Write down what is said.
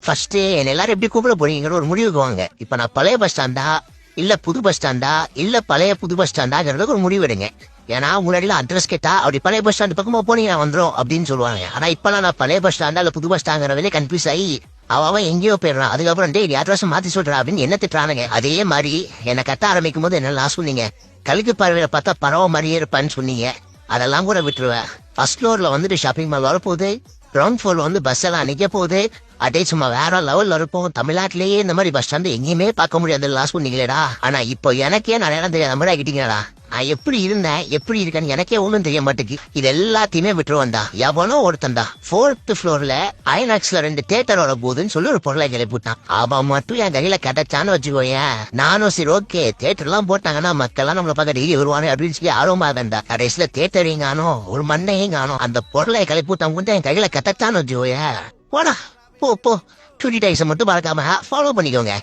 First என்ன எல்லாரும் எப்படி கூப்பிட போறீங்கிற ஒரு முடிவுக்கு வாங்க. இப்ப நான் பழைய பஸ் ஸ்டாண்டா இல்ல புது பஸ் ஸ்டாண்டா இல்ல பழைய புது பஸ் ஸ்டாண்டாங்கிறதுக்கு ஒரு முடிவு எடுங்க. ஏன்னா முன்னாடிலாம் அட்ரஸ் கேட்டா அப்படி பழைய பஸ் ஸ்டாண்ட் பக்கமா போனீங்க வந்துடும் அப்படின்னு சொல்லுவாங்க. ஆனா இப்பெல்லாம் நான் பழைய பஸ் ஸ்டாண்டா இல்ல புது பஸ் ஸ்டாங்கிறதுலே கன்ஃபியூஸ் ஆகி அவன் எங்கேயோ போயிடுறான். அதுக்கப்புறம் டே அட்ரஸ் மாத்தி சொல்றா அப்படின்னு என்ன திட்டுறானுங்க. அதே மாதிரி என்ன கட்ட ஆரம்பிக்கும் போது என்ன சொன்னீங்க, கழுகு பறவையில பார்த்தா பறவை மாதிரியே இருப்பான்னு சொன்னீங்க. அதெல்லாம் கூட விட்டுருவேன். ஃபர்ஸ்ட் ஃப்ளோர்ல வந்துட்டு ஷாப்பிங் மால் வரப்போகுது, கிரவுண்ட் ஃப்ளோர்ல வந்து பஸ் எல்லாம் நிக்க போகுது. அதே சும்மா வேற லெவல்ல இருப்போம். தமிழ்நாட்டிலேயே இந்த மாதிரி பஸ் ஸ்டாண்ட் எங்கேயுமே பார்க்க முடியாது லாஸ்ட் பண்ணீங்களேடா. ஆனா இப்போ எனக்கே நிறைய இடம் தெரியாத மாதிரி ஆகிட்டீங்களா. நான் எப்படி இருந்தேன் எப்படி இருக்கேன்னு எனக்கே ஒண்ணும் தெரிய மாட்டேங்குது. இது எல்லாத்தையுமே விட்டுருவா. எவனோ ஒருத்தன்டா 4th ஃப்ளோர்ல ஐநாக்ஸ்ல 2 தியேட்டர் வர போகுதுன்னு சொல்லி ஒரு பொருளை கிளப்பிட்டான். அவன் மட்டும் என் கையில கிடைச்சான்னு வச்சுக்கோயேன், நானும் சரி ஓகே தியேட்டர் எல்லாம் போட்டாங்கன்னா மக்கள் எல்லாம் நம்மளை பார்க்க டெய்லி வருவானு அப்படின்னு சொல்லி ஆர்வமா இருந்தா. கடைசியில தியேட்டரையும் காணும் ஒரு மண்ணையும் காணும். அந்த பொருளை கிளப்பிட்டான் மட்டும் என் கையில கிடைச்சான்னு வச்சுக்கோயேன். போடா போ போ. 2D மட்டும் மறக்காம ஃபாலோ பண்ணிக்கோங்க.